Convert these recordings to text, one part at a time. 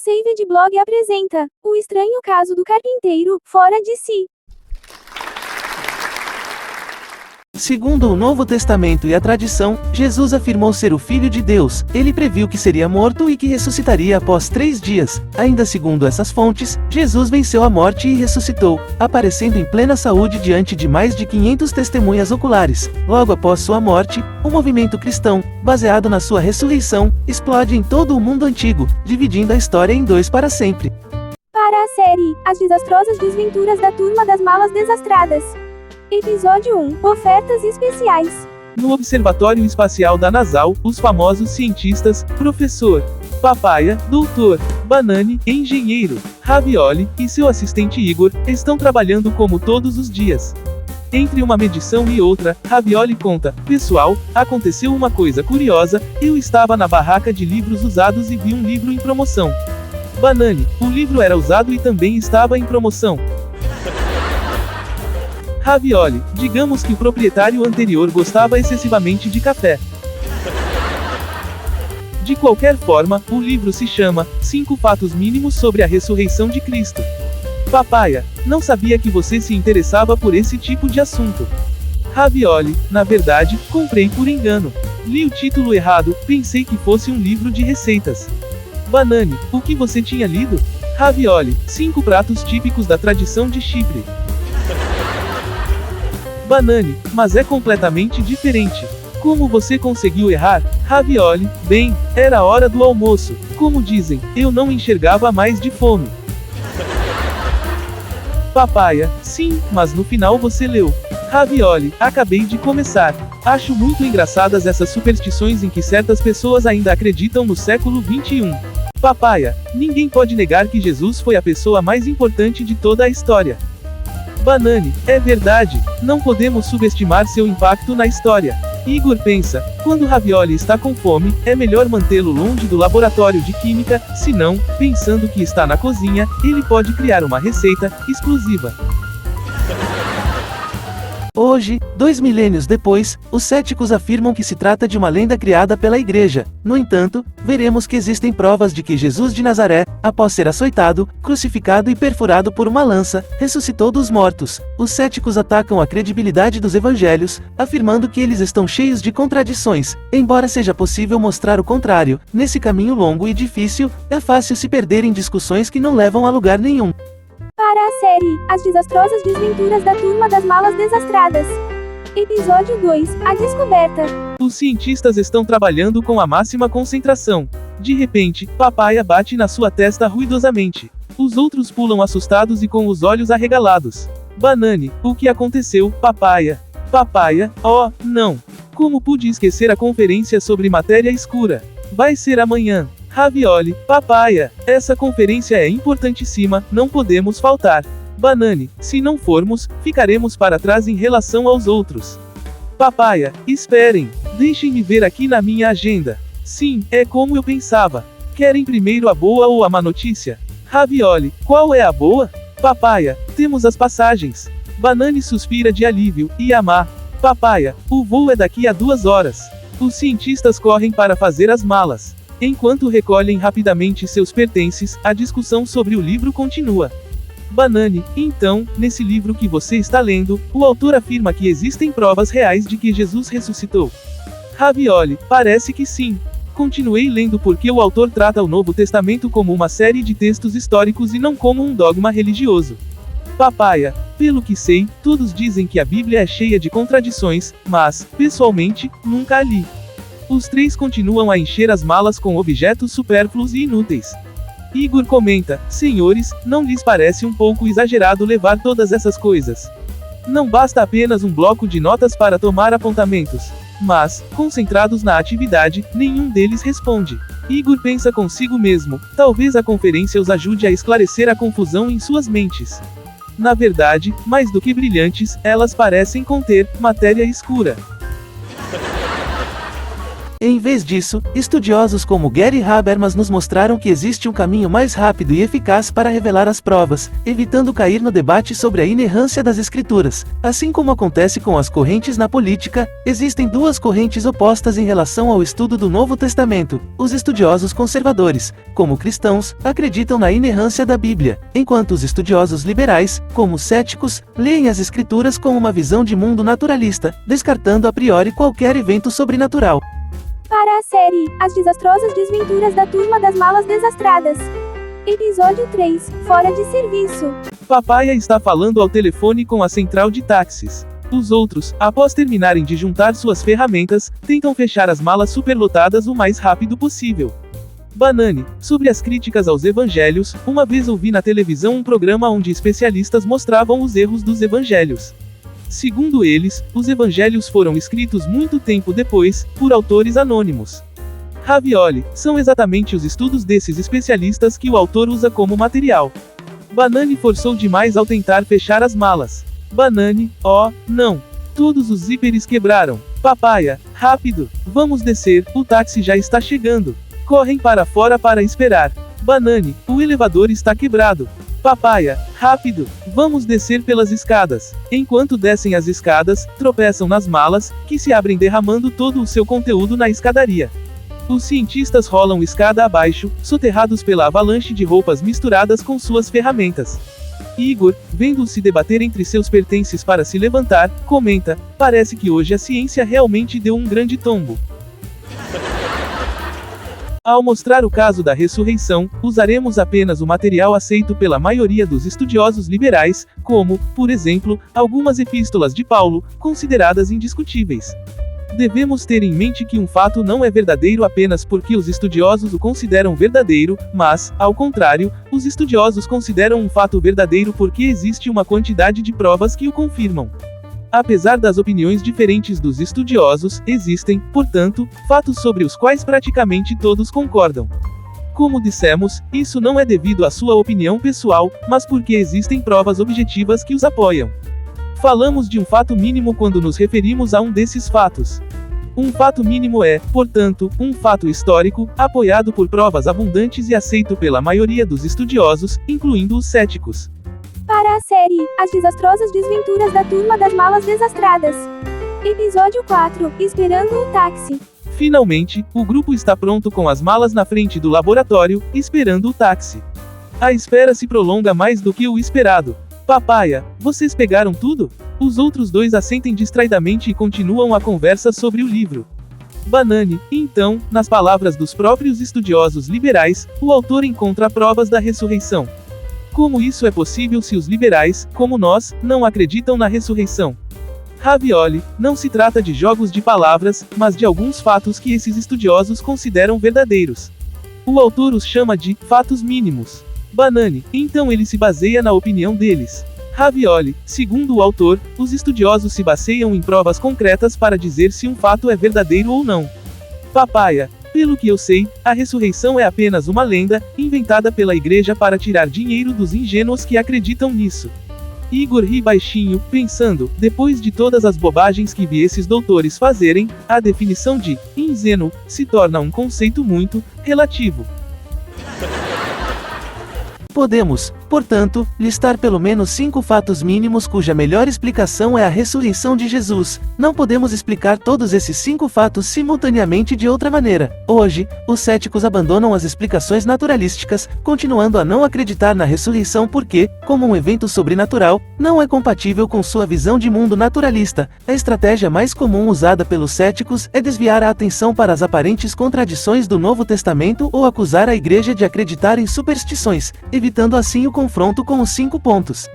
Saved Blog apresenta O Estranho Caso do Carpinteiro, Fora de Si. Segundo o Novo Testamento e a tradição, Jesus afirmou ser o Filho de Deus. Ele previu que seria morto e que ressuscitaria após 3 dias. Ainda segundo essas fontes, Jesus venceu a morte e ressuscitou, aparecendo em plena saúde diante de mais de 500 testemunhas oculares. Logo após sua morte, o movimento cristão, baseado na sua ressurreição, explode em todo o mundo antigo, dividindo a história em 2 para sempre. Para a série As Desastrosas Desventuras da Turma das Malas Desastradas. Episódio 1 Ofertas Especiais. No Observatório Espacial da NASA, os famosos cientistas, Professor Papaya, Doutor Banani, Engenheiro Ravioli e seu assistente Igor, estão trabalhando como todos os dias. Entre uma medição e outra, Ravioli conta: pessoal, aconteceu uma coisa curiosa, eu estava na barraca de livros usados e vi um livro em promoção. Banani, o livro era usado e também estava em promoção. Ravioli, digamos que o proprietário anterior gostava excessivamente de café. De qualquer forma, o livro se chama 5 Fatos Mínimos sobre a Ressurreição de Cristo. Papaya, não sabia que você se interessava por esse tipo de assunto. Ravioli, na verdade, comprei por engano. Li o título errado, pensei que fosse um livro de receitas. Banani, o que você tinha lido? Ravioli, 5 pratos típicos da tradição de Chipre. Banani, mas é completamente diferente. Como você conseguiu errar? Ravioli, bem, era a hora do almoço. Como dizem, eu não enxergava mais de fome. Papaya, sim, mas no final você leu. Ravioli, acabei de começar. Acho muito engraçadas essas superstições em que certas pessoas ainda acreditam no século 21. Papaya, ninguém pode negar que Jesus foi a pessoa mais importante de toda a história. Banani, é verdade, não podemos subestimar seu impacto na história. Igor pensa, quando Ravioli está com fome, é melhor mantê-lo longe do laboratório de química, senão, pensando que está na cozinha, ele pode criar uma receita explosiva. Hoje, 2 milênios depois, os céticos afirmam que se trata de uma lenda criada pela Igreja. No entanto, veremos que existem provas de que Jesus de Nazaré, após ser açoitado, crucificado e perfurado por uma lança, ressuscitou dos mortos. Os céticos atacam a credibilidade dos evangelhos, afirmando que eles estão cheios de contradições. Embora seja possível mostrar o contrário, nesse caminho longo e difícil, é fácil se perder em discussões que não levam a lugar nenhum. Para a série As Desastrosas Desventuras da Turma das Malas Desastradas. Episódio 2 A Descoberta. Os cientistas estão trabalhando com a máxima concentração. De repente, Papaya bate na sua testa ruidosamente. Os outros pulam assustados e com os olhos arregalados. Banani, o que aconteceu, Papaya? Papaya, oh, não. Como pude esquecer a conferência sobre matéria escura? Vai ser amanhã. Ravioli, Papaya, essa conferência é importantíssima, não podemos faltar. Banani, se não formos, ficaremos para trás em relação aos outros. Papaya, esperem, deixem-me ver aqui na minha agenda. Sim, é como eu pensava. Querem primeiro a boa ou a má notícia? Ravioli, qual é a boa? Papaya, temos as passagens. Banani suspira de alívio, e a má? Papaya, o voo é daqui a 2 horas. Os cientistas correm para fazer as malas. Enquanto recolhem rapidamente seus pertences, a discussão sobre o livro continua. Banani, então, nesse livro que você está lendo, o autor afirma que existem provas reais de que Jesus ressuscitou. Ravioli, parece que sim. Continuei lendo porque o autor trata o Novo Testamento como uma série de textos históricos e não como um dogma religioso. Papaya, pelo que sei, todos dizem que a Bíblia é cheia de contradições, mas, pessoalmente, nunca a li. Os 3 continuam a encher as malas com objetos supérfluos e inúteis. Igor comenta, senhores, não lhes parece um pouco exagerado levar todas essas coisas? Não basta apenas um bloco de notas para tomar apontamentos. Mas, concentrados na atividade, nenhum deles responde. Igor pensa consigo mesmo, talvez a conferência os ajude a esclarecer a confusão em suas mentes. Na verdade, mais do que brilhantes, elas parecem conter matéria escura. Em vez disso, estudiosos como Gary Habermas nos mostraram que existe um caminho mais rápido e eficaz para revelar as provas, evitando cair no debate sobre a inerrância das escrituras. Assim como acontece com as correntes na política, existem duas correntes opostas em relação ao estudo do Novo Testamento. Os estudiosos conservadores, como cristãos, acreditam na inerrância da Bíblia, enquanto os estudiosos liberais, como céticos, leem as escrituras com uma visão de mundo naturalista, descartando a priori qualquer evento sobrenatural. Para a série As Desastrosas Desventuras da Turma das Malas Desastradas. Episódio 3 Fora de Serviço. Papaya está falando ao telefone com a central de táxis. Os outros, após terminarem de juntar suas ferramentas, tentam fechar as malas superlotadas o mais rápido possível. Banane, sobre as críticas aos evangelhos, uma vez ouvi na televisão um programa onde especialistas mostravam os erros dos evangelhos. Segundo eles, os evangelhos foram escritos muito tempo depois, por autores anônimos. Ravioli, são exatamente os estudos desses especialistas que o autor usa como material. Banane forçou demais ao tentar fechar as malas. Banane, oh, não. Todos os zíperes quebraram. Papaya, rápido, vamos descer, o táxi já está chegando. Correm para fora para esperar. Banane, o elevador está quebrado. Papaya, rápido, vamos descer pelas escadas. Enquanto descem as escadas, tropeçam nas malas, que se abrem derramando todo o seu conteúdo na escadaria. Os cientistas rolam escada abaixo, soterrados pela avalanche de roupas misturadas com suas ferramentas. Igor, vendo-os se debater entre seus pertences para se levantar, comenta: parece que hoje a ciência realmente deu um grande tombo. Ao mostrar o caso da ressurreição, usaremos apenas o material aceito pela maioria dos estudiosos liberais, como, por exemplo, algumas epístolas de Paulo, consideradas indiscutíveis. Devemos ter em mente que um fato não é verdadeiro apenas porque os estudiosos o consideram verdadeiro, mas, ao contrário, os estudiosos consideram um fato verdadeiro porque existe uma quantidade de provas que o confirmam. Apesar das opiniões diferentes dos estudiosos, existem, portanto, fatos sobre os quais praticamente todos concordam. Como dissemos, isso não é devido à sua opinião pessoal, mas porque existem provas objetivas que os apoiam. Falamos de um fato mínimo quando nos referimos a um desses fatos. Um fato mínimo é, portanto, um fato histórico, apoiado por provas abundantes e aceito pela maioria dos estudiosos, incluindo os céticos. Para a série As Desastrosas Desventuras da Turma das Malas Desastradas. Episódio 4 Esperando o táxi. Finalmente, o grupo está pronto com as malas na frente do laboratório, esperando o táxi. A espera se prolonga mais do que o esperado. Papaya, vocês pegaram tudo? Os outros dois assentem distraidamente e continuam a conversa sobre o livro. Banane, então, nas palavras dos próprios estudiosos liberais, o autor encontra provas da ressurreição. Como isso é possível se os liberais, como nós, não acreditam na ressurreição? Ravioli, não se trata de jogos de palavras, mas de alguns fatos que esses estudiosos consideram verdadeiros. O autor os chama de fatos mínimos. Banane, então ele se baseia na opinião deles. Ravioli, segundo o autor, os estudiosos se baseiam em provas concretas para dizer se um fato é verdadeiro ou não. Papaya, pelo que eu sei, a ressurreição é apenas uma lenda, inventada pela igreja para tirar dinheiro dos ingênuos que acreditam nisso. Igor ri baixinho, pensando, depois de todas as bobagens que vi esses doutores fazerem, a definição de ingênuo se torna um conceito muito relativo. Podemos, portanto, listar pelo menos 5 fatos mínimos cuja melhor explicação é a ressurreição de Jesus. Não podemos explicar todos esses 5 fatos simultaneamente de outra maneira. Hoje, os céticos abandonam as explicações naturalísticas, continuando a não acreditar na ressurreição porque, como um evento sobrenatural, não é compatível com sua visão de mundo naturalista. A estratégia mais comum usada pelos céticos é desviar a atenção para as aparentes contradições do Novo Testamento ou acusar a igreja de acreditar em superstições, evitando assim o confronto com os 5 pontos.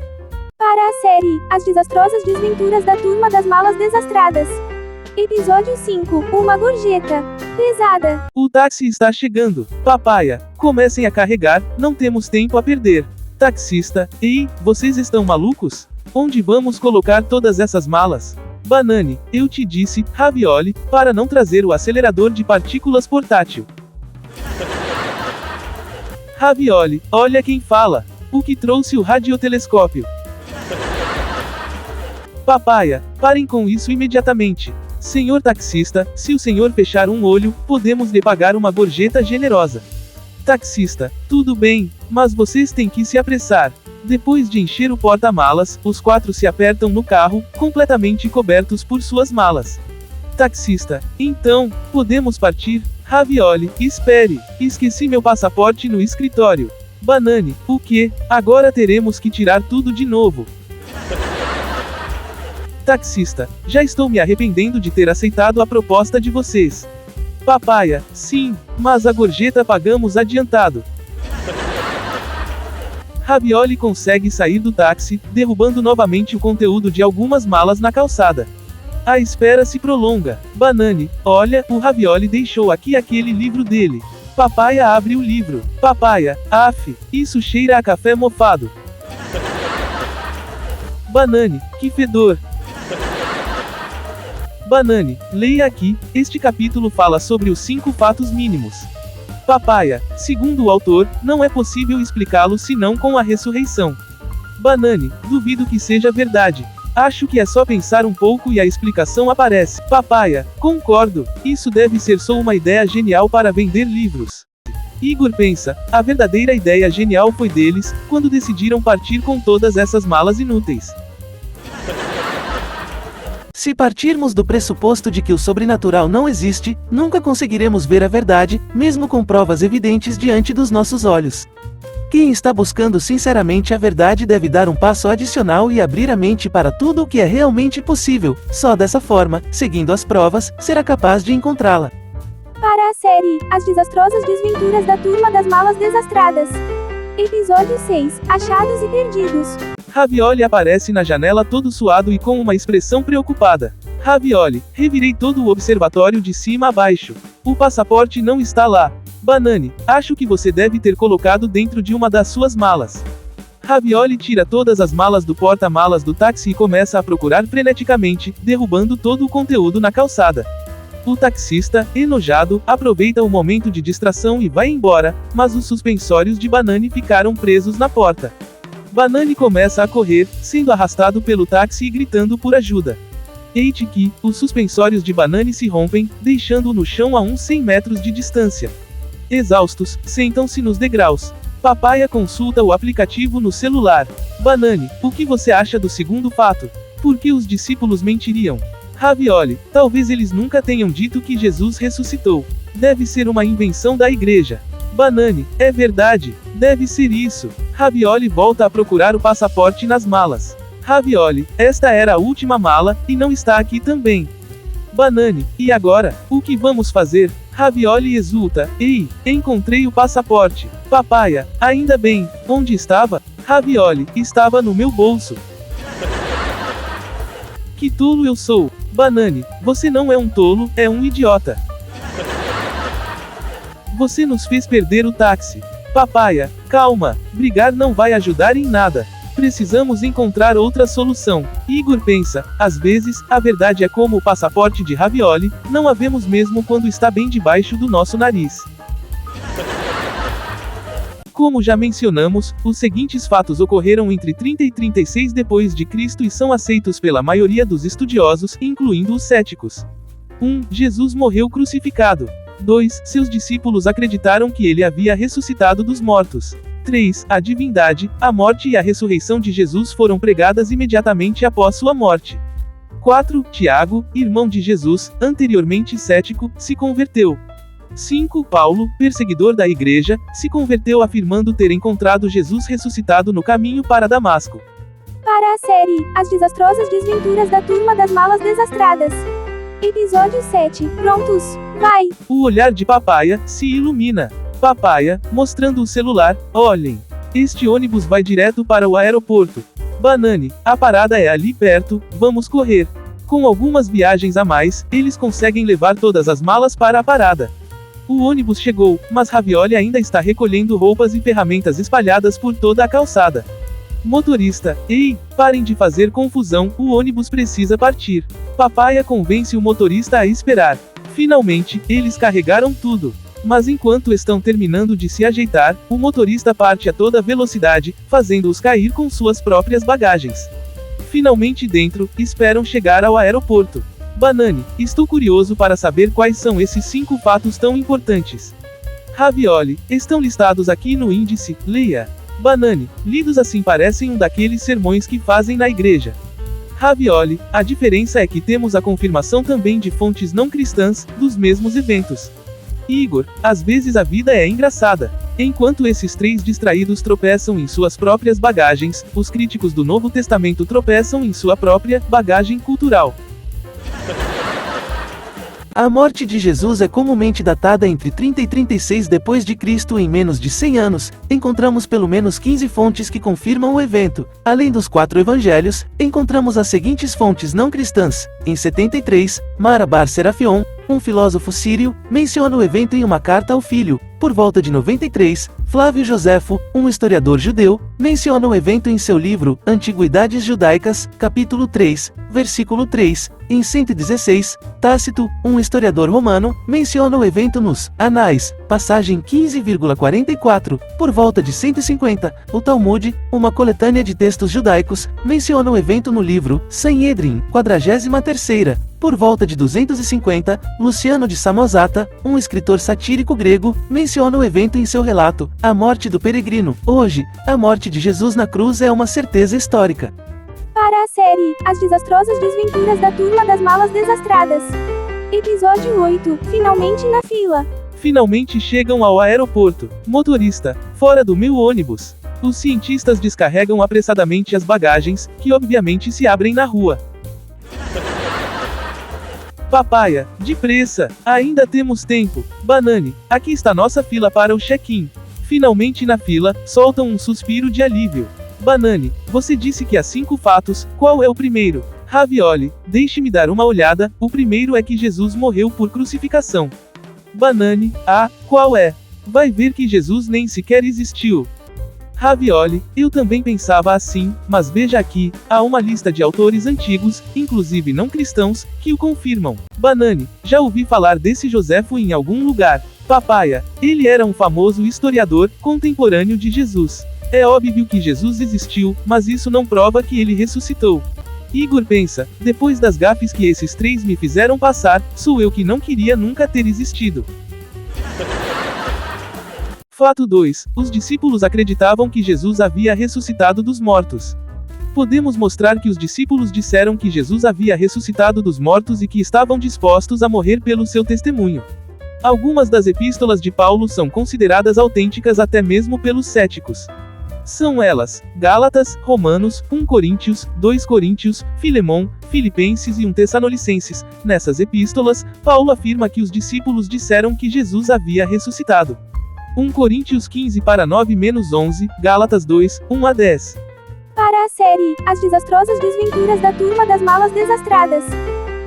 Para a série As Desastrosas Desventuras da Turma das Malas Desastradas. Episódio 5 Uma gorjeta pesada. O táxi está chegando. Papaya, comecem a carregar, não temos tempo a perder. Taxista, ei, vocês estão malucos? Onde vamos colocar todas essas malas? Banane, eu te disse, Ravioli, para não trazer o acelerador de partículas portátil. Ravioli, olha quem fala. O que trouxe o radiotelescópio? Papaya, parem com isso imediatamente. Senhor taxista, se o senhor fechar um olho, podemos lhe pagar uma gorjeta generosa. Taxista, tudo bem, mas vocês têm que se apressar. Depois de encher o porta-malas, os 4 se apertam no carro, completamente cobertos por suas malas. Taxista, então, podemos partir? Ravioli, espere, esqueci meu passaporte no escritório. Banane, o quê? Agora teremos que tirar tudo de novo. Taxista, já estou me arrependendo de ter aceitado a proposta de vocês. Papaya, sim, mas a gorjeta pagamos adiantado. Ravioli consegue sair do táxi, derrubando novamente o conteúdo de algumas malas na calçada. A espera se prolonga. Banane, olha, o Ravioli deixou aqui aquele livro dele. Papaya abre o livro. Papaya, isso cheira a café mofado. Banane, que fedor. Banane, leia aqui, este capítulo fala sobre os 5 fatos mínimos. Papaya, segundo o autor, não é possível explicá-lo senão com a ressurreição. Banane, duvido que seja verdade. Acho que é só pensar um pouco e a explicação aparece. Papaya, concordo, isso deve ser só uma ideia genial para vender livros. Igor pensa, a verdadeira ideia genial foi deles, quando decidiram partir com todas essas malas inúteis. Se partirmos do pressuposto de que o sobrenatural não existe, nunca conseguiremos ver a verdade, mesmo com provas evidentes diante dos nossos olhos. Quem está buscando sinceramente a verdade deve dar um passo adicional e abrir a mente para tudo o que é realmente possível. Só dessa forma, seguindo as provas, será capaz de encontrá-la. Para a série As Desastrosas Desventuras da Turma das Malas Desastradas. Episódio 6 Achados e Perdidos. Ravioli aparece na janela todo suado e com uma expressão preocupada. Ravioli, revirei todo o observatório de cima a baixo. O passaporte não está lá. Banane, acho que você deve ter colocado dentro de uma das suas malas. Ravioli tira todas as malas do porta-malas do táxi e começa a procurar freneticamente, derrubando todo o conteúdo na calçada. O taxista, enojado, aproveita o momento de distração e vai embora, mas os suspensórios de Banane ficaram presos na porta. Banane começa a correr, sendo arrastado pelo táxi e gritando por ajuda. Eis que, os suspensórios de Banane se rompem, deixando-o no chão a uns 100 metros de distância. Exaustos, sentam-se nos degraus. Papaya consulta o aplicativo no celular. Banane, o que você acha do segundo fato? Por que os discípulos mentiriam? Ravioli, talvez eles nunca tenham dito que Jesus ressuscitou. Deve ser uma invenção da igreja. Banane, é verdade, deve ser isso. Ravioli volta a procurar o passaporte nas malas. Ravioli, esta era a última mala, e não está aqui também. Banane, e agora, o que vamos fazer? Ravioli exulta, ei, encontrei o passaporte. Papaya, ainda bem, onde estava? Ravioli, estava no meu bolso. Que tolo eu sou. Banane, você não é um tolo, é um idiota. Você nos fez perder o táxi. Papaya, calma, brigar não vai ajudar em nada. Precisamos encontrar outra solução. Igor pensa, às vezes, a verdade é como o passaporte de Ravioli, não a vemos mesmo quando está bem debaixo do nosso nariz. Como já mencionamos, os seguintes fatos ocorreram entre 30 e 36 depois de Cristo e são aceitos pela maioria dos estudiosos, incluindo os céticos. 1. Jesus morreu crucificado. 2. Seus discípulos acreditaram que ele havia ressuscitado dos mortos. 3. A divindade, a morte e a ressurreição de Jesus foram pregadas imediatamente após sua morte. 4. Tiago, irmão de Jesus, anteriormente cético, se converteu. 5. Paulo, perseguidor da igreja, se converteu afirmando ter encontrado Jesus ressuscitado no caminho para Damasco. Para a série As Desastrosas Desventuras da Turma das Malas Desastradas. Episódio 7 Prontos? Vai! O olhar de Papaya se ilumina. Papaya, mostrando o celular, olhem. Este ônibus vai direto para o aeroporto. Banane, a parada é ali perto, vamos correr. Com algumas viagens a mais, eles conseguem levar todas as malas para a parada. O ônibus chegou, mas Ravioli ainda está recolhendo roupas e ferramentas espalhadas por toda a calçada. Motorista, ei, parem de fazer confusão, o ônibus precisa partir. Papaya convence o motorista a esperar. Finalmente, eles carregaram tudo. Mas enquanto estão terminando de se ajeitar, o motorista parte a toda velocidade, fazendo-os cair com suas próprias bagagens. Finalmente dentro, esperam chegar ao aeroporto. Banani, estou curioso para saber quais são esses 5 fatos tão importantes. Ravioli, estão listados aqui no índice, leia. Banani, lidos assim parecem um daqueles sermões que fazem na igreja. Ravioli, a diferença é que temos a confirmação também de fontes não cristãs, dos mesmos eventos. Igor, às vezes a vida é engraçada. Enquanto esses 3 distraídos tropeçam em suas próprias bagagens, os críticos do Novo Testamento tropeçam em sua própria bagagem cultural. A morte de Jesus é comumente datada entre 30 e 36 depois de Cristo em menos de 100 anos. Encontramos pelo menos 15 fontes que confirmam o evento. Além dos 4 evangelhos, encontramos as seguintes fontes não cristãs. Em 73, Mara Bar Serafion, um filósofo sírio, menciona o evento em uma carta ao filho. Por volta de 93, Flávio Joséfo, um historiador judeu, menciona o evento em seu livro Antiguidades Judaicas, capítulo 3, versículo 3. Em 116, Tácito, um historiador romano, menciona o evento nos Anais, passagem 15,44. Por volta de 150, o Talmud, uma coletânea de textos judaicos, menciona o evento no livro Sanhedrin, 43ª. Por volta de 250, Luciano de Samosata, um escritor satírico grego, menciona o evento em seu relato, A Morte do Peregrino. Hoje, a morte de Jesus na cruz é uma certeza histórica. Para a série As Desastrosas Desventuras da Turma das Malas Desastradas. Episódio 8, Finalmente na Fila. Finalmente chegam ao aeroporto. Motorista, fora do meu ônibus. Os cientistas descarregam apressadamente as bagagens, que obviamente se abrem na rua. Papaya, depressa, ainda temos tempo. Banani, aqui está nossa fila para o check-in. Finalmente na fila, soltam um suspiro de alívio. Banani, você disse que há 5 fatos, qual é o primeiro? Ravioli, deixe-me dar uma olhada, o primeiro é que Jesus morreu por crucificação. Banani, qual é? Vai ver que Jesus nem sequer existiu. Ravioli, eu também pensava assim, mas veja aqui, há uma lista de autores antigos, inclusive não cristãos, que o confirmam. Banani, já ouvi falar desse Joséfo em algum lugar. Papaya, ele era um famoso historiador, contemporâneo de Jesus. É óbvio que Jesus existiu, mas isso não prova que ele ressuscitou. Igor pensa, depois das gafes que esses 3 me fizeram passar, sou eu que não queria nunca ter existido. Fato 2. Os discípulos acreditavam que Jesus havia ressuscitado dos mortos. Podemos mostrar que os discípulos disseram que Jesus havia ressuscitado dos mortos e que estavam dispostos a morrer pelo seu testemunho. Algumas das epístolas de Paulo são consideradas autênticas até mesmo pelos céticos. São elas, Gálatas, Romanos, 1 Coríntios, 2 Coríntios, Filemão, Filipenses e 1 Tessalonicenses. Nessas epístolas, Paulo afirma que os discípulos disseram que Jesus havia ressuscitado. 1 Coríntios 15:9-11, Gálatas 2, 1-10. Para a série As Desastrosas Desventuras da Turma das Malas Desastradas.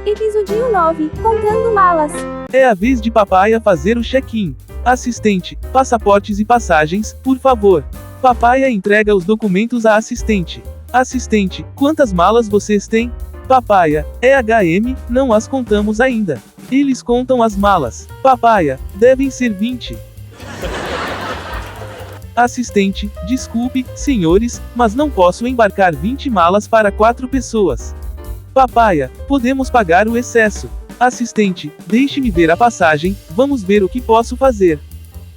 Episódio 9, Contando Malas. É a vez de Papaya fazer o check-in. Assistente, passaportes e passagens, por favor. Papaya entrega os documentos à assistente. Assistente, quantas malas vocês têm? Papaya, HM, não as contamos ainda. Eles contam as malas. Papaya, devem ser 20. Assistente, desculpe, senhores, mas não posso embarcar 20 malas para 4 pessoas. Papaya, podemos pagar o excesso. Assistente, deixe-me ver a passagem, vamos ver o que posso fazer.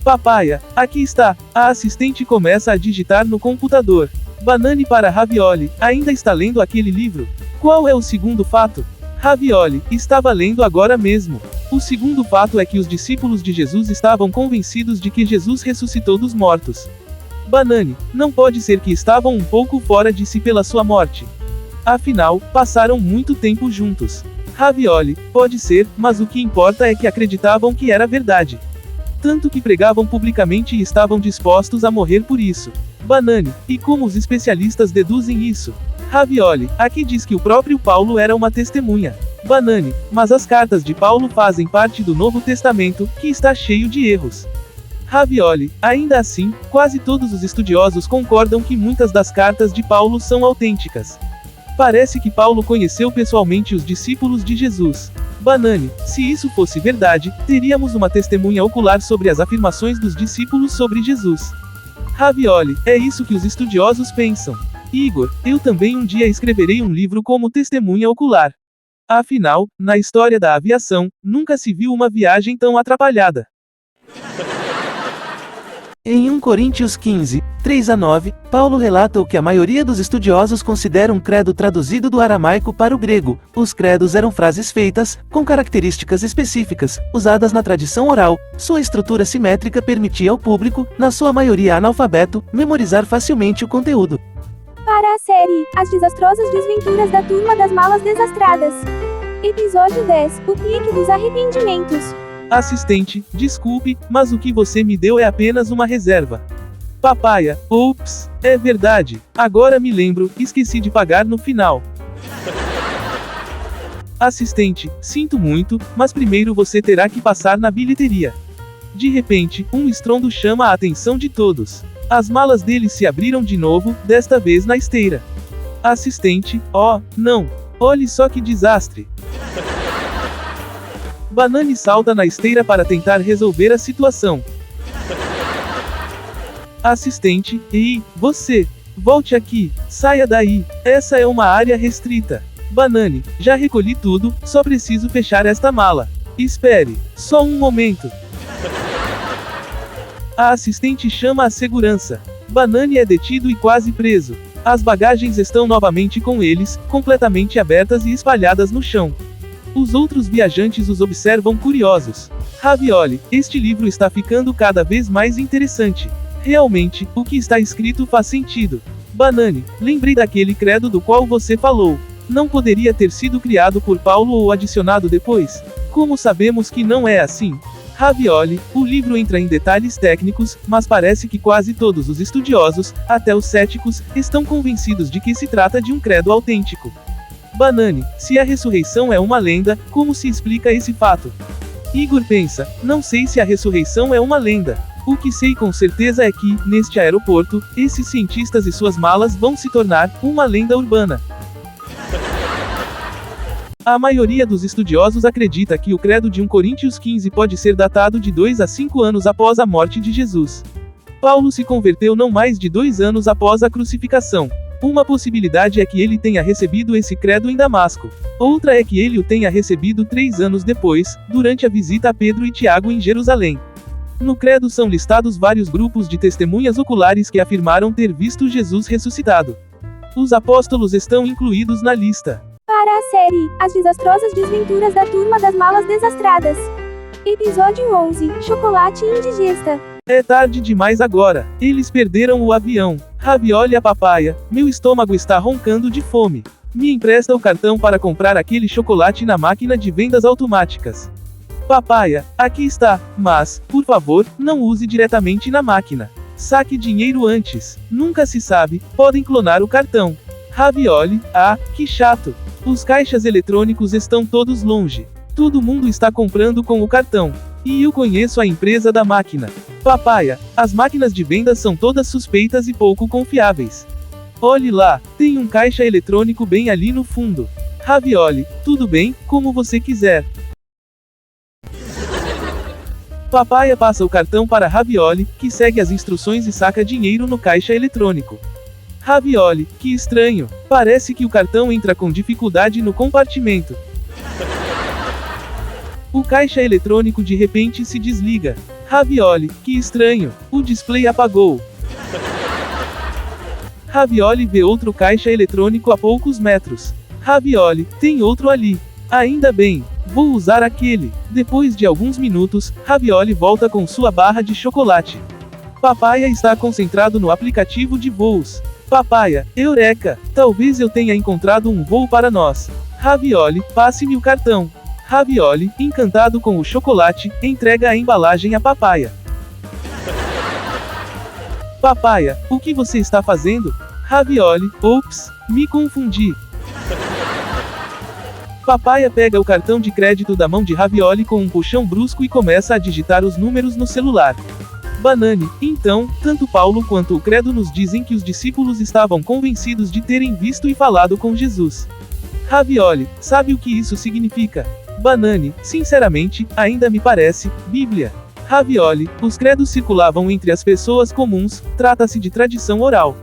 Papaya, aqui está. A assistente começa a digitar no computador. Banani para Ravioli, ainda está lendo aquele livro? Qual é o segundo fato? Ravioli, estava lendo agora mesmo. O segundo fato é que os discípulos de Jesus estavam convencidos de que Jesus ressuscitou dos mortos. Banani, não pode ser que estavam um pouco fora de si pela sua morte. Afinal, passaram muito tempo juntos. Ravioli, pode ser, mas o que importa é que acreditavam que era verdade. Tanto que pregavam publicamente e estavam dispostos a morrer por isso. Banani, e como os especialistas deduzem isso? Ravioli, aqui diz que o próprio Paulo era uma testemunha. Banani, mas as cartas de Paulo fazem parte do Novo Testamento, que está cheio de erros. Ravioli, ainda assim, quase todos os estudiosos concordam que muitas das cartas de Paulo são autênticas. Parece que Paulo conheceu pessoalmente os discípulos de Jesus. Banani, se isso fosse verdade, teríamos uma testemunha ocular sobre as afirmações dos discípulos sobre Jesus. Ravioli, é isso que os estudiosos pensam. Igor, eu também um dia escreverei um livro como testemunha ocular. Afinal, na história da aviação, nunca se viu uma viagem tão atrapalhada. Em 1 Coríntios 15, 3-9, Paulo relata o que a maioria dos estudiosos considera um credo traduzido do aramaico para o grego. Os credos eram frases feitas, com características específicas, usadas na tradição oral. Sua estrutura simétrica permitia ao público, na sua maioria analfabeto, memorizar facilmente o conteúdo. Para a série As Desastrosas Desventuras da Turma das Malas Desastradas. Episódio 10 O Clique dos Arrependimentos. Assistente, desculpe, mas o que você me deu é apenas uma reserva. Papaya, ops, é verdade, agora me lembro, esqueci de pagar no final. Assistente, sinto muito, mas primeiro você terá que passar na bilheteria. De repente, um estrondo chama a atenção de todos. As malas dele se abriram de novo, desta vez na esteira. Assistente, oh, não, olhe só que desastre. Banane salta na esteira para tentar resolver a situação. Assistente, ei, você! Volte aqui, saia daí, essa é uma área restrita. Banane, já recolhi tudo, só preciso fechar esta mala. Espere, só um momento. A assistente chama a segurança. Banane é detido e quase preso. As bagagens estão novamente com eles, completamente abertas e espalhadas no chão. Os outros viajantes os observam curiosos. Ravioli, este livro está ficando cada vez mais interessante. Realmente, o que está escrito faz sentido. Banane, lembrei daquele credo do qual você falou. Não poderia ter sido criado por Paulo ou adicionado depois? Como sabemos que não é assim? Ravioli, o livro entra em detalhes técnicos, mas parece que quase todos os estudiosos, até os céticos, estão convencidos de que se trata de um credo autêntico. Banane, se a ressurreição é uma lenda, como se explica esse fato? Igor pensa, não sei se a ressurreição é uma lenda. O que sei com certeza é que, neste aeroporto, esses cientistas e suas malas vão se tornar uma lenda urbana. A maioria dos estudiosos acredita que o credo de 1 Coríntios 15 pode ser datado de 2 a 5 anos após a morte de Jesus. Paulo se converteu não mais de 2 anos após a crucificação. Uma possibilidade é que ele tenha recebido esse credo em Damasco. Outra é que ele o tenha recebido 3 anos depois, durante a visita a Pedro e Tiago em Jerusalém. No credo são listados vários grupos de testemunhas oculares que afirmaram ter visto Jesus ressuscitado. Os apóstolos estão incluídos na lista. Para a série As Desastrosas Desventuras da Turma das Malas Desastradas. Episódio 11 Chocolate Indigesta. É tarde demais agora. Eles perderam o avião. Ravioli a papaya, meu estômago está roncando de fome. Me empresta o cartão para comprar aquele chocolate na máquina de vendas automáticas. Papaya, aqui está, mas, por favor, não use diretamente na máquina. Saque dinheiro antes. Nunca se sabe, podem clonar o cartão. Ravioli, ah, que chato. Os caixas eletrônicos estão todos longe. Todo mundo está comprando com o cartão. E eu conheço a empresa da máquina. Papaya, as máquinas de vendas são todas suspeitas e pouco confiáveis. Olhe lá, tem um caixa eletrônico bem ali no fundo. Ravioli, tudo bem, como você quiser. Papaya passa o cartão para Ravioli, que segue as instruções e saca dinheiro no caixa eletrônico. Ravioli, que estranho, parece que o cartão entra com dificuldade no compartimento. O caixa eletrônico de repente se desliga. Ravioli, que estranho, o display apagou. Ravioli vê outro caixa eletrônico a poucos metros. Ravioli, tem outro ali. Ainda bem, vou usar aquele. Depois de alguns minutos, Ravioli volta com sua barra de chocolate. Papaya está concentrado no aplicativo de voos. Papaya, eureka, talvez eu tenha encontrado um voo para nós. Ravioli, passe-me o cartão. Ravioli, encantado com o chocolate, entrega a embalagem a Papaya. Papaya, o que você está fazendo? Ravioli, ops, me confundi. Papaya pega o cartão de crédito da mão de Ravioli com um puxão brusco e começa a digitar os números no celular. Banane, então, tanto Paulo quanto o credo nos dizem que os discípulos estavam convencidos de terem visto e falado com Jesus. Ravioli, sabe o que isso significa? Banane, sinceramente, ainda me parece, Bíblia. Ravioli, os credos circulavam entre as pessoas comuns, trata-se de tradição oral.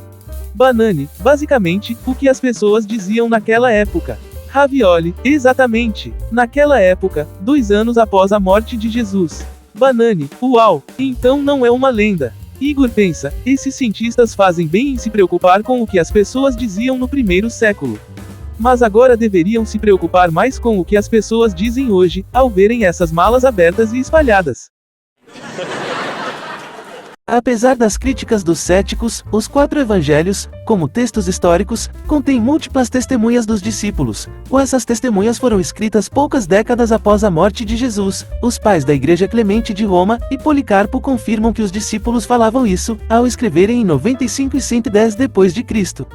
Banane, basicamente, o que as pessoas diziam naquela época. Ravioli, exatamente. Naquela época, 2 anos após a morte de Jesus. Banani, uau, então não é uma lenda. Igor pensa, esses cientistas fazem bem em se preocupar com o que as pessoas diziam no primeiro século. Mas agora deveriam se preocupar mais com o que as pessoas dizem hoje, ao verem essas malas abertas e espalhadas. Apesar das críticas dos céticos, os 4 evangelhos, como textos históricos, contêm múltiplas testemunhas dos discípulos. Essas testemunhas foram escritas poucas décadas após a morte de Jesus. Os pais da Igreja Clemente de Roma e Policarpo confirmam que os discípulos falavam isso, ao escreverem em 95 e 110 depois de Cristo.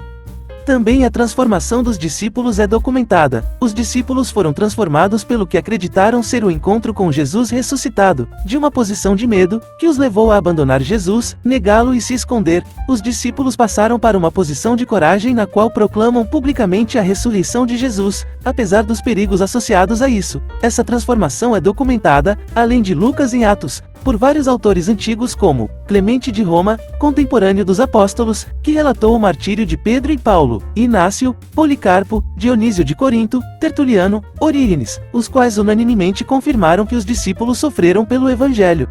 Também a transformação dos discípulos é documentada. Os discípulos foram transformados pelo que acreditaram ser o encontro com Jesus ressuscitado, de uma posição de medo, que os levou a abandonar Jesus, negá-lo e se esconder. Os discípulos passaram para uma posição de coragem na qual proclamam publicamente a ressurreição de Jesus, apesar dos perigos associados a isso. Essa transformação é documentada, além de Lucas em Atos, por vários autores antigos como Clemente de Roma, contemporâneo dos apóstolos, que relatou o martírio de Pedro e Paulo, Inácio, Policarpo, Dionísio de Corinto, Tertuliano, Orígenes, os quais unanimemente confirmaram que os discípulos sofreram pelo Evangelho.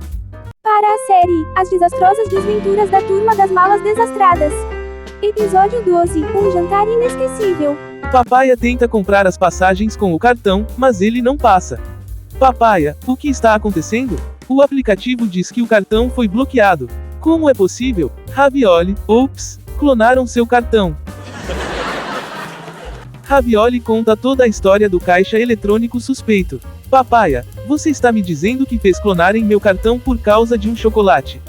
Para a série As Desastrosas Desventuras da Turma das Malas Desastradas. Episódio 12, Um Jantar Inesquecível. Papaya tenta comprar as passagens com o cartão, mas ele não passa. Papaya, o que está acontecendo? O aplicativo diz que o cartão foi bloqueado. Como é possível? Ravioli, ops, clonaram seu cartão. Ravioli conta toda a história do caixa eletrônico suspeito. Papaya, você está me dizendo que fez clonarem meu cartão por causa de um chocolate?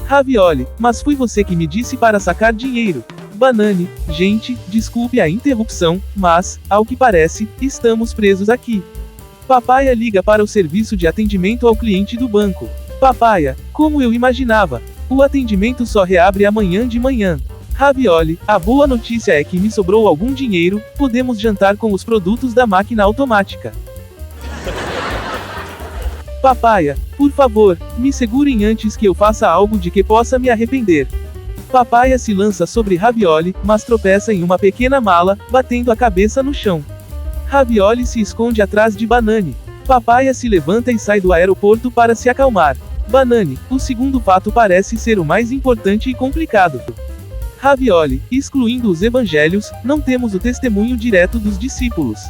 Ravioli, mas foi você que me disse para sacar dinheiro. Banani, gente, desculpe a interrupção, mas, ao que parece, estamos presos aqui. Papaya liga para o serviço de atendimento ao cliente do banco. Papaya, como eu imaginava, o atendimento só reabre amanhã de manhã. Ravioli, a boa notícia é que me sobrou algum dinheiro, podemos jantar com os produtos da máquina automática. Papaya, por favor, me segurem antes que eu faça algo de que possa me arrepender. Papaya se lança sobre Ravioli, mas tropeça em uma pequena mala, batendo a cabeça no chão. Ravioli se esconde atrás de Banani. Papaya se levanta e sai do aeroporto para se acalmar. Banani, o segundo fato parece ser o mais importante e complicado. Ravioli, excluindo os evangelhos, não temos o testemunho direto dos discípulos.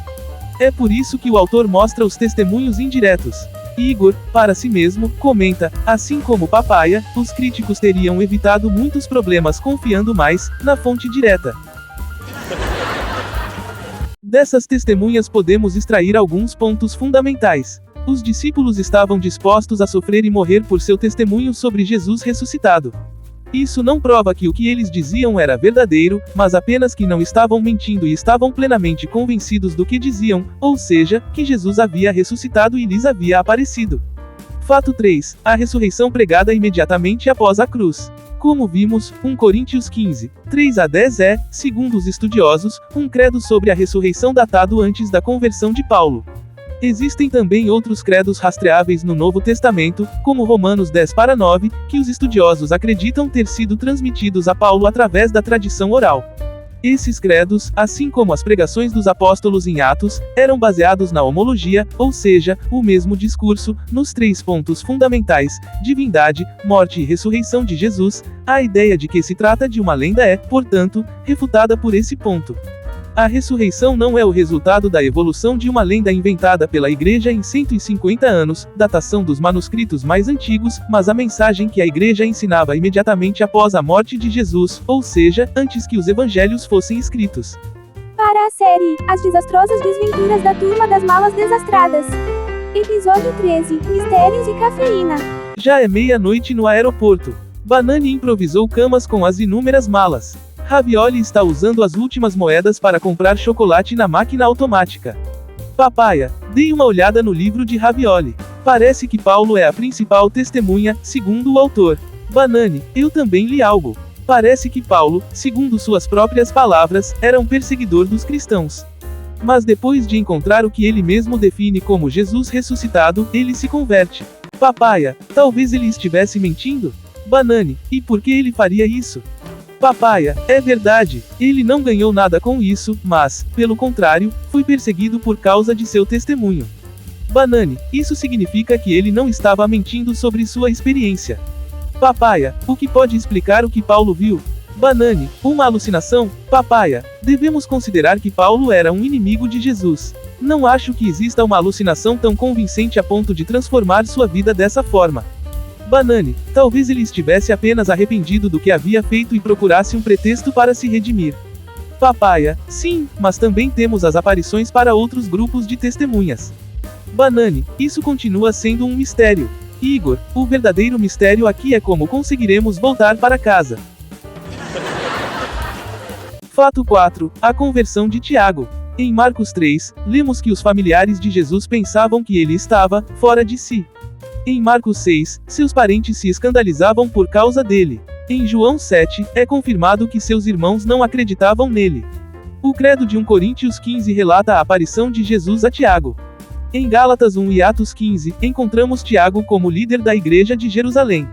É por isso que o autor mostra os testemunhos indiretos. Igor, para si mesmo, comenta, assim como Papaya, os críticos teriam evitado muitos problemas confiando mais na fonte direta. Dessas testemunhas podemos extrair alguns pontos fundamentais. Os discípulos estavam dispostos a sofrer e morrer por seu testemunho sobre Jesus ressuscitado. Isso não prova que o que eles diziam era verdadeiro, mas apenas que não estavam mentindo e estavam plenamente convencidos do que diziam, ou seja, que Jesus havia ressuscitado e lhes havia aparecido. Fato 3. A ressurreição pregada imediatamente após a cruz. Como vimos, 1 Coríntios 15, 3-10 é, segundo os estudiosos, um credo sobre a ressurreição datado antes da conversão de Paulo. Existem também outros credos rastreáveis no Novo Testamento, como Romanos 10-9, que os estudiosos acreditam ter sido transmitidos a Paulo através da tradição oral. Esses credos, assim como as pregações dos apóstolos em Atos, eram baseados na homologia, ou seja, o mesmo discurso, nos 3 pontos fundamentais: divindade, morte e ressurreição de Jesus. A ideia de que se trata de uma lenda é, portanto, refutada por esse ponto. A ressurreição não é o resultado da evolução de uma lenda inventada pela Igreja em 150 anos, datação dos manuscritos mais antigos, mas a mensagem que a Igreja ensinava imediatamente após a morte de Jesus, ou seja, antes que os evangelhos fossem escritos. Para a série As Desastrosas Desventuras da Turma das Malas Desastradas. Episódio 13, Mistérios e Cafeína. Já é meia-noite no aeroporto. Banani improvisou camas com as inúmeras malas. Ravioli está usando as últimas moedas para comprar chocolate na máquina automática. Papaya, dei uma olhada no livro de Ravioli. Parece que Paulo é a principal testemunha, segundo o autor. Banani, eu também li algo. Parece que Paulo, segundo suas próprias palavras, era um perseguidor dos cristãos. Mas depois de encontrar o que ele mesmo define como Jesus ressuscitado, ele se converte. Papaya, talvez ele estivesse mentindo? Banani, e por que ele faria isso? Papaya, é verdade, ele não ganhou nada com isso, mas, pelo contrário, foi perseguido por causa de seu testemunho. Banane, isso significa que ele não estava mentindo sobre sua experiência. Papaya, o que pode explicar o que Paulo viu? Banane, uma alucinação? Papaya, devemos considerar que Paulo era um inimigo de Jesus. Não acho que exista uma alucinação tão convincente a ponto de transformar sua vida dessa forma. Banane, talvez ele estivesse apenas arrependido do que havia feito e procurasse um pretexto para se redimir. Papaya, sim, mas também temos as aparições para outros grupos de testemunhas. Banane, isso continua sendo um mistério. Igor, o verdadeiro mistério aqui é como conseguiremos voltar para casa. Fato 4. A conversão de Tiago. Em Marcos 3, lemos que os familiares de Jesus pensavam que ele estava fora de si. Em Marcos 6, seus parentes se escandalizavam por causa dele. Em João 7, é confirmado que seus irmãos não acreditavam nele. O credo de 1 Coríntios 15 relata a aparição de Jesus a Tiago. Em Gálatas 1 e Atos 15, encontramos Tiago como líder da igreja de Jerusalém.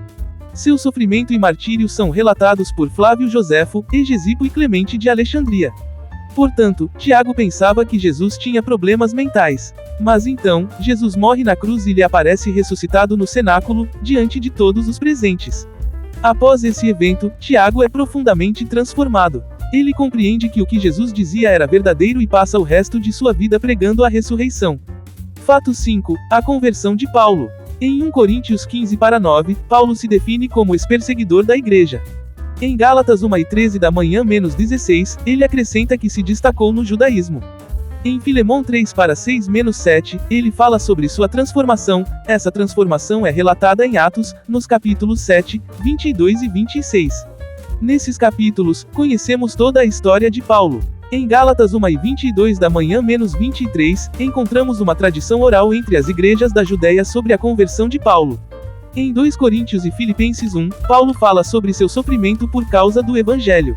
Seu sofrimento e martírio são relatados por Flávio Joséfo, Hegesipo e Clemente de Alexandria. Portanto, Tiago pensava que Jesus tinha problemas mentais. Mas então, Jesus morre na cruz e lhe aparece ressuscitado no cenáculo, diante de todos os presentes. Após esse evento, Tiago é profundamente transformado. Ele compreende que o que Jesus dizia era verdadeiro e passa o resto de sua vida pregando a ressurreição. Fato 5. A conversão de Paulo. Em 1 Coríntios 15-9, Paulo se define como ex-perseguidor da igreja. Em Gálatas 1 e 13 da manhã menos 16, ele acrescenta que se destacou no judaísmo. Em Filemão 3-6-7, ele fala sobre sua transformação. Essa transformação é relatada em Atos, nos capítulos 7, 22 e 26. Nesses capítulos, conhecemos toda a história de Paulo. Em Gálatas 1 e 22 da manhã menos 23, encontramos uma tradição oral entre as igrejas da Judéia sobre a conversão de Paulo. Em 2 Coríntios e Filipenses 1, Paulo fala sobre seu sofrimento por causa do Evangelho.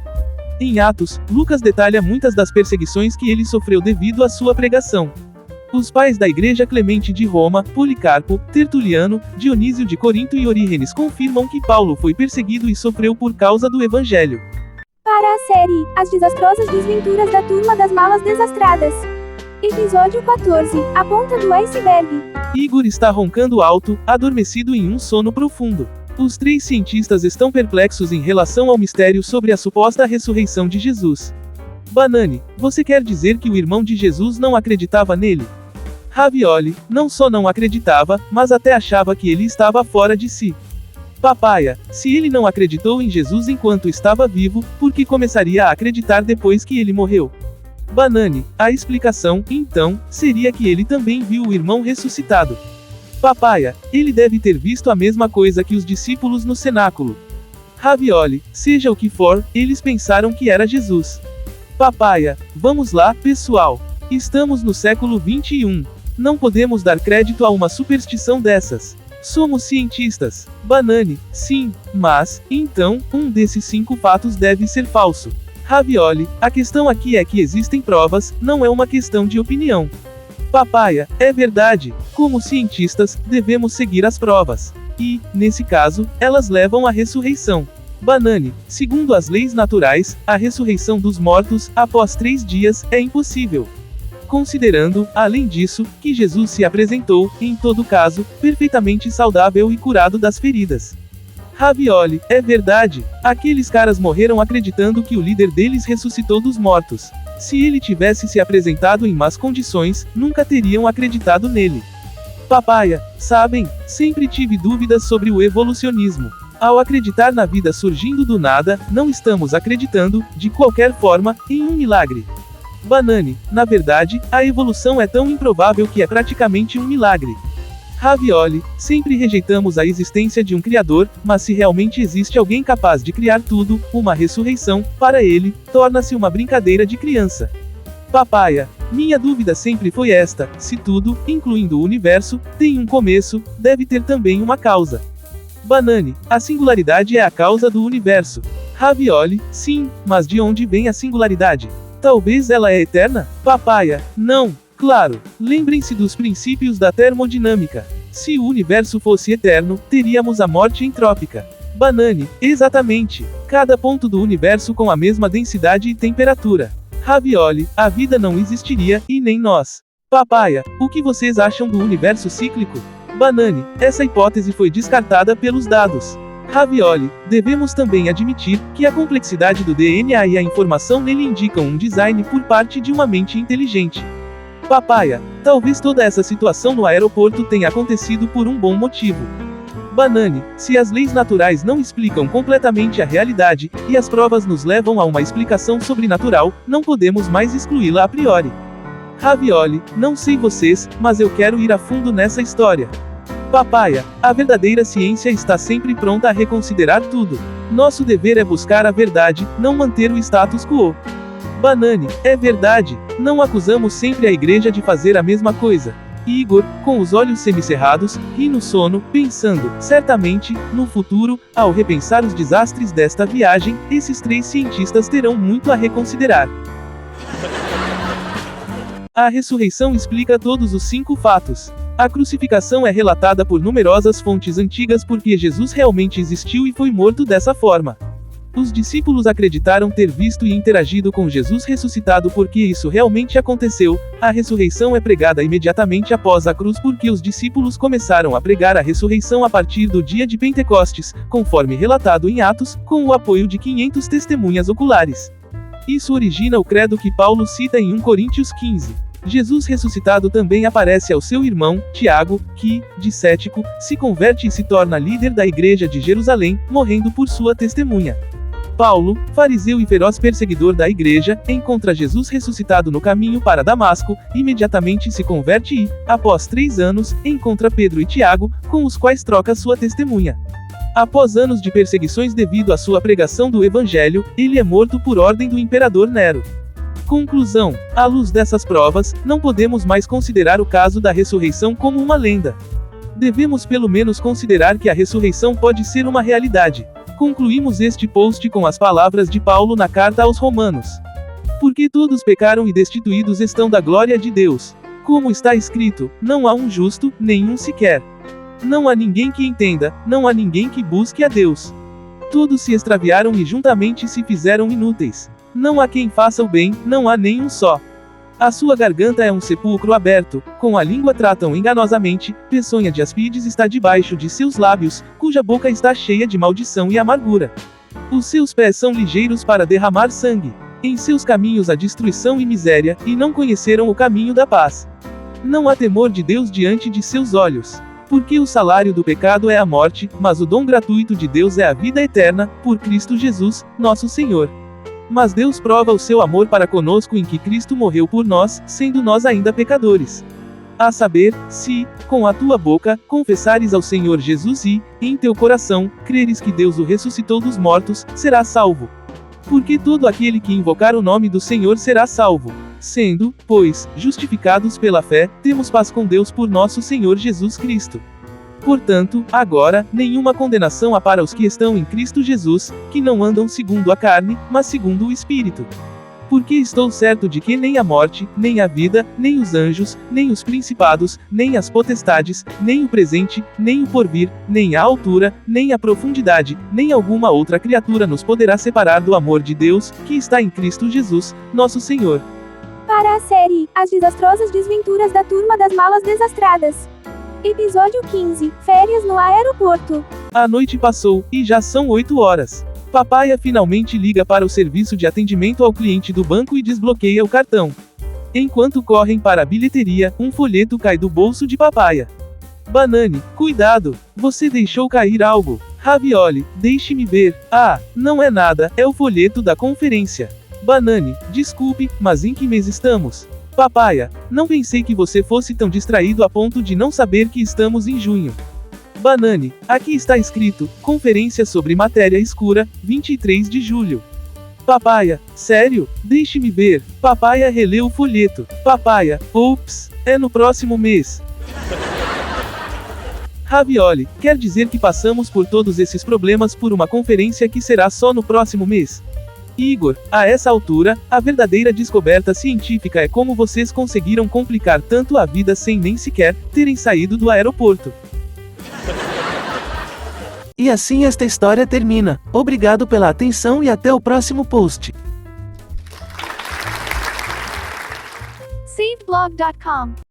Em Atos, Lucas detalha muitas das perseguições que ele sofreu devido à sua pregação. Os pais da igreja Clemente de Roma, Policarpo, Tertuliano, Dionísio de Corinto e Orígenes confirmam que Paulo foi perseguido e sofreu por causa do Evangelho. Para a série As Desastrosas Desventuras da Turma das Malas Desastradas. Episódio 14. A Ponta do Iceberg. Igor está roncando alto, adormecido em um sono profundo. Os três cientistas estão perplexos em relação ao mistério sobre a suposta ressurreição de Jesus. Banane, você quer dizer que o irmão de Jesus não acreditava nele? Ravioli, não só não acreditava, mas até achava que ele estava fora de si. Papaya, se ele não acreditou em Jesus enquanto estava vivo, por que começaria a acreditar depois que ele morreu? Banane, a explicação, então, seria que ele também viu o irmão ressuscitado. Papaya, ele deve ter visto a mesma coisa que os discípulos no cenáculo. Ravioli, seja o que for, eles pensaram que era Jesus. Papaya, vamos lá, pessoal. Estamos no século 21. Não podemos dar crédito a uma superstição dessas. Somos cientistas. Banane, sim, mas, então, um desses 5 fatos deve ser falso. Ravioli, a questão aqui é que existem provas, não é uma questão de opinião. Papaya, é verdade, como cientistas, devemos seguir as provas. E, nesse caso, elas levam à ressurreição. Banane, segundo as leis naturais, a ressurreição dos mortos, após 3 dias, é impossível. Considerando, além disso, que Jesus se apresentou, em todo caso, perfeitamente saudável e curado das feridas. Ravioli, é verdade, aqueles caras morreram acreditando que o líder deles ressuscitou dos mortos. Se ele tivesse se apresentado em más condições, nunca teriam acreditado nele. Papaya, sabem, sempre tive dúvidas sobre o evolucionismo. Ao acreditar na vida surgindo do nada, não estamos acreditando, de qualquer forma, em um milagre. Banane, na verdade, a evolução é tão improvável que é praticamente um milagre. Ravioli, sempre rejeitamos a existência de um criador, mas se realmente existe alguém capaz de criar tudo, uma ressurreição, para ele, torna-se uma brincadeira de criança. Papaya, minha dúvida sempre foi esta: se tudo, incluindo o universo, tem um começo, deve ter também uma causa. Banane, a singularidade é a causa do universo. Ravioli, sim, mas de onde vem a singularidade? Talvez ela é eterna? Papaya, não. Claro, lembrem-se dos princípios da termodinâmica. Se o universo fosse eterno, teríamos a morte entrópica. Banane, exatamente. Cada ponto do universo com a mesma densidade e temperatura. Ravioli, a vida não existiria, e nem nós. Papaya, o que vocês acham do universo cíclico? Banane, essa hipótese foi descartada pelos dados. Ravioli, devemos também admitir que a complexidade do DNA e a informação nele indicam um design por parte de uma mente inteligente. Papaya, talvez toda essa situação no aeroporto tenha acontecido por um bom motivo. Banane, se as leis naturais não explicam completamente a realidade, e as provas nos levam a uma explicação sobrenatural, não podemos mais excluí-la a priori. Ravioli, não sei vocês, mas eu quero ir a fundo nessa história. Papaya, a verdadeira ciência está sempre pronta a reconsiderar tudo. Nosso dever é buscar a verdade, não manter o status quo. Banane, é verdade, não acusamos sempre a igreja de fazer a mesma coisa. Igor, com os olhos semicerrados, ri no sono, pensando, certamente, no futuro, ao repensar os desastres desta viagem, esses 3 cientistas terão muito a reconsiderar. A ressurreição explica todos os 5 fatos. A crucificação é relatada por numerosas fontes antigas porque Jesus realmente existiu e foi morto dessa forma. Os discípulos acreditaram ter visto e interagido com Jesus ressuscitado porque isso realmente aconteceu. A ressurreição é pregada imediatamente após a cruz porque os discípulos começaram a pregar a ressurreição a partir do dia de Pentecostes, conforme relatado em Atos, com o apoio de 500 testemunhas oculares. Isso origina o credo que Paulo cita em 1 Coríntios 15. Jesus ressuscitado também aparece ao seu irmão, Tiago, que, de cético, se converte e se torna líder da igreja de Jerusalém, morrendo por sua testemunha. Paulo, fariseu e feroz perseguidor da igreja, encontra Jesus ressuscitado no caminho para Damasco, imediatamente se converte e, após 3 anos, encontra Pedro e Tiago, com os quais troca sua testemunha. Após anos de perseguições devido à sua pregação do evangelho, ele é morto por ordem do imperador Nero. Conclusão: à luz dessas provas, não podemos mais considerar o caso da ressurreição como uma lenda. Devemos pelo menos considerar que a ressurreição pode ser uma realidade. Concluímos este post com as palavras de Paulo na carta aos Romanos. Porque todos pecaram e destituídos estão da glória de Deus. Como está escrito, não há um justo, nenhum sequer. Não há ninguém que entenda, não há ninguém que busque a Deus. Todos se extraviaram e juntamente se fizeram inúteis. Não há quem faça o bem, não há nenhum só. A sua garganta é um sepulcro aberto, com a língua tratam enganosamente, peçonha de áspides está debaixo de seus lábios, cuja boca está cheia de maldição e amargura. Os seus pés são ligeiros para derramar sangue. Em seus caminhos há destruição e miséria, e não conheceram o caminho da paz. Não há temor de Deus diante de seus olhos. Porque o salário do pecado é a morte, mas o dom gratuito de Deus é a vida eterna, por Cristo Jesus, nosso Senhor. Mas Deus prova o seu amor para conosco em que Cristo morreu por nós, sendo nós ainda pecadores. A saber, se, com a tua boca, confessares ao Senhor Jesus e, em teu coração, creres que Deus o ressuscitou dos mortos, serás salvo. Porque todo aquele que invocar o nome do Senhor será salvo. Sendo, pois, justificados pela fé, temos paz com Deus por nosso Senhor Jesus Cristo. Portanto, agora, nenhuma condenação há para os que estão em Cristo Jesus, que não andam segundo a carne, mas segundo o Espírito. Porque estou certo de que nem a morte, nem a vida, nem os anjos, nem os principados, nem as potestades, nem o presente, nem o porvir, nem a altura, nem a profundidade, nem alguma outra criatura nos poderá separar do amor de Deus, que está em Cristo Jesus, nosso Senhor. Para a série As Desastrosas Desventuras da Turma das Malas Desastradas. Episódio 15. Férias no aeroporto. A noite passou, e já são 8 horas. Papaya finalmente liga para o serviço de atendimento ao cliente do banco e desbloqueia o cartão. Enquanto correm para a bilheteria, um folheto cai do bolso de Papaya. Banane, cuidado! Você deixou cair algo. Ravioli, deixe-me ver. Ah, não é nada, é o folheto da conferência. Banane, desculpe, mas em que mês estamos? Papaya, não pensei que você fosse tão distraído a ponto de não saber que estamos em junho. Banane, aqui está escrito, Conferência sobre Matéria Escura, 23 de julho. Papaya, sério? Deixe-me ver. Papaya releu o folheto. Papaya, ops, é no próximo mês. Ravioli, quer dizer que passamos por todos esses problemas por uma conferência que será só no próximo mês? Igor, a essa altura, a verdadeira descoberta científica é como vocês conseguiram complicar tanto a vida sem nem sequer terem saído do aeroporto. E assim esta história termina. Obrigado pela atenção e até o próximo post. SaveBlog.com